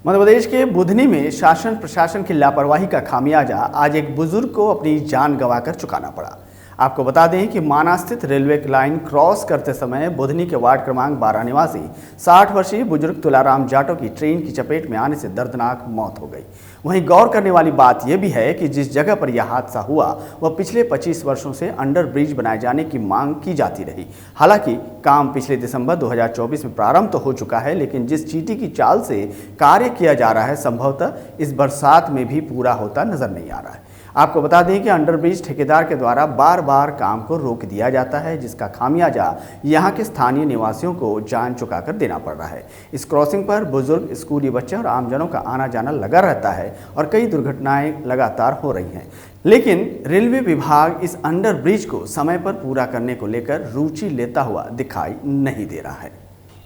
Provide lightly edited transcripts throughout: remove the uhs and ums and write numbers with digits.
मध्य प्रदेश के बुधनी में शासन प्रशासन की लापरवाही का खामियाजा आज एक बुजुर्ग को अपनी जान गंवाकर चुकाना पड़ा। आपको बता दें कि माना स्थित रेलवे लाइन क्रॉस करते समय बुधनी के वार्ड क्रमांक 12 निवासी 60 वर्षीय बुजुर्ग तुलाराम जाटव की ट्रेन की चपेट में आने से दर्दनाक मौत हो गई। वहीं गौर करने वाली बात यह भी है कि जिस जगह पर यह हादसा हुआ वह पिछले 25 वर्षों से अंडर ब्रिज बनाए जाने की मांग की जाती रही। हालांकि काम पिछले दिसंबर 2024 में प्रारंभ तो हो चुका है, लेकिन जिस चींटी की चाल से कार्य किया जा रहा है संभवतः इस बरसात में भी पूरा होता नजर नहीं आ रहा है। आपको बता दें कि अंडरब्रिज ठेकेदार के द्वारा बार बार काम को रोक दिया जाता है, जिसका खामियाजा यहाँ के स्थानीय निवासियों को जान चुकाकर देना पड़ रहा है। इस क्रॉसिंग पर बुजुर्ग, स्कूली बच्चे और आमजनों का आना जाना लगा रहता है और कई दुर्घटनाएं लगातार हो रही हैं। लेकिन रेलवे विभाग इस अंडरब्रिज को समय पर पूरा करने को लेकर रुचि लेता हुआ दिखाई नहीं दे रहा है।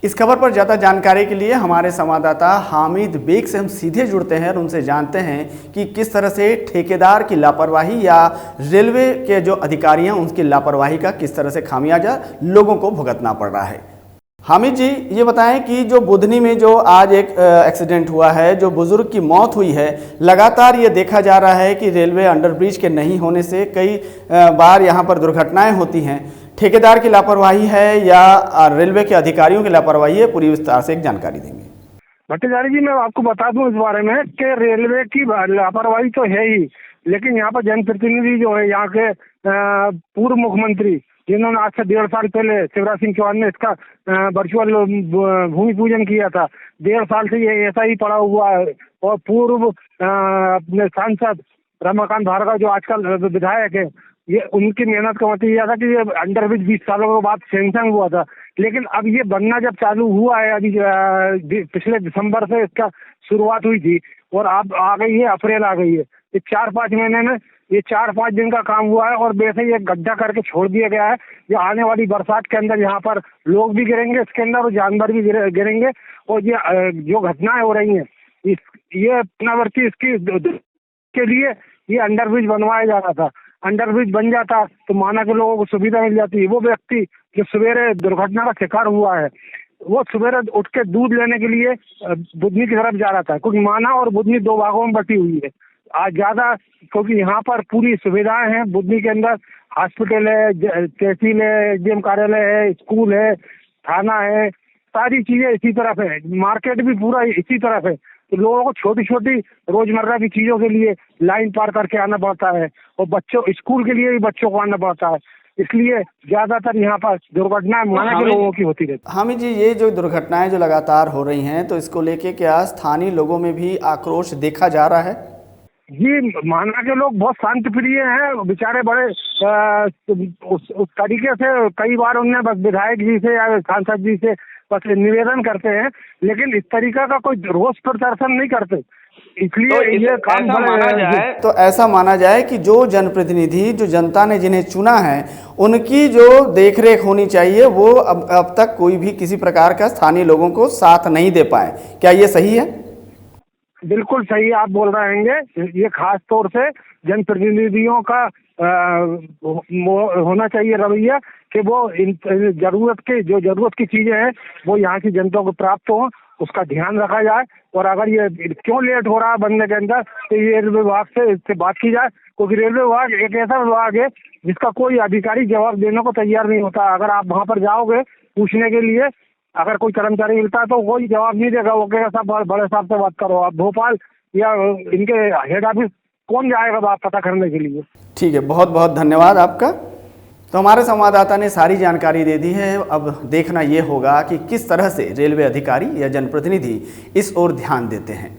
इस खबर पर ज़्यादा जानकारी के लिए हमारे संवाददाता हामिद बेग से हम सीधे जुड़ते हैं और उनसे जानते हैं कि किस तरह से ठेकेदार की लापरवाही या रेलवे के जो अधिकारी हैं उनकी लापरवाही का किस तरह से खामियाजा लोगों को भुगतना पड़ रहा है। हामिद जी, ये बताएं कि जो बुधनी में जो आज एक एक्सीडेंट हुआ है, जो बुजुर्ग की मौत हुई है, लगातार ये देखा जा रहा है कि रेलवे अंडरब्रिज के नहीं होने से कई बार यहाँ पर दुर्घटनाएं होती हैं। ठेकेदार की लापरवाही है या रेलवे के अधिकारियों की लापरवाही है, पूरी विस्तार से एक जानकारी देंगे। भट्टाचार्य जी, मैं आपको बता दूं इस बारे में कि रेलवे की लापरवाही तो है ही, लेकिन यहाँ पर जनप्रतिनिधि जो है, यहाँ के पूर्व मुख्यमंत्री जिन्होंने आज से 1.5 साल पहले शिवराज सिंह चौहान ने इसका वर्चुअल भूमि पूजन किया था। 1.5 साल से ये ऐसा ही पड़ा हुआ है। और पूर्व अपने सांसद रमाकांत भार्गव जो आजकल विधायक है, ये उनकी मेहनत का मतलब यह था कि ये अंडरब्रिज 20 सालों के बाद सैंक्शन हुआ था। लेकिन अब ये बनना जब चालू हुआ है, अभी पिछले दिसंबर से इसका शुरुआत हुई थी और अब आ गई है अप्रैल आ गई है। ये 4-5 महीने में ये 4-5 दिन का काम हुआ है और वैसे ही एक गड्ढा करके छोड़ दिया गया है। ये आने वाली बरसात के अंदर यहाँ पर लोग भी गिरेंगे इसके अंदर और जानवर भी गिरेंगे। और ये जो घटनाएं हो रही हैं, ये पुनरावृत्ति इसकी के लिए ये अंडरब्रिज बनवाया जा रहा था। अंडरब्रिज बन जाता तो माना के लोगों को सुविधा मिल जाती। वो व्यक्ति जो सवेरे दुर्घटना का शिकार हुआ है, वो सवेरे उठ के दूध लेने के लिए बुधनी की तरफ जा रहा था, क्योंकि माना और बुधनी 2 भागों में बटी हुई है। आज ज्यादा क्योंकि यहाँ पर पूरी सुविधाएं हैं। बुधनी के अंदर हॉस्पिटल है, तहसील है, एसडीएम कार्यालय है, स्कूल है, थाना है, सारी चीजें इसी तरफ है। मार्केट भी पूरा इसी तरफ है। तो लोगों को छोटी छोटी रोजमर्रा की चीजों के लिए लाइन पार करके आना पड़ता है और बच्चों स्कूल के लिए भी बच्चों को आना पड़ता है। इसलिए ज्यादातर यहाँ पर दुर्घटनाएं माना के लोगों की होती रहती है। हामिद जी, ये जो दुर्घटनाएं जो लगातार हो रही हैं, तो इसको लेके क्या स्थानीय लोगों में भी आक्रोश देखा जा रहा है? जी, माना के लोग बहुत शांति प्रिय हैं बेचारे। बड़े उस तरीके से कई बार उनने बस विधायक जी से या सांसद जी से बस निवेदन करते हैं, लेकिन इस तरीका का कोई रोष प्रदर्शन नहीं करते। इसलिए तो ये काम ऐसा माना जाए कि जो जनप्रतिनिधि, जो जनता ने जिन्हें चुना है, उनकी जो देखरेख होनी चाहिए, वो अब तक कोई भी किसी प्रकार का स्थानीय लोगों को साथ नहीं दे पाए। क्या ये सही है? बिल्कुल सही आप बोल रहे हैं। ये खास तौर से जनप्रतिनिधियों का होना चाहिए रवैया कि वो जरूरत की चीजें हैं वो यहाँ की जनता को प्राप्त हो, उसका ध्यान रखा जाए। और अगर ये क्यों लेट हो रहा है बनने के अंदर, तो ये रेलवे विभाग से इससे बात की जाए, क्योंकि रेलवे विभाग एक ऐसा विभाग है जिसका कोई अधिकारी जवाब देने को तैयार नहीं होता। अगर आप वहाँ पर जाओगे पूछने के लिए, अगर कोई कर्मचारी मिलता है तो कोई जवाब नहीं देगा। वो कहेगा सब बड़े साहब से बात करो। आप भोपाल या इनके हेड ऑफिस कौन जाएगा बात पता करने के लिए? ठीक है, बहुत बहुत धन्यवाद आपका। तो हमारे संवाददाता ने सारी जानकारी दे दी है। अब देखना ये होगा कि किस तरह से रेलवे अधिकारी या जनप्रतिनिधि इस ओर ध्यान देते हैं।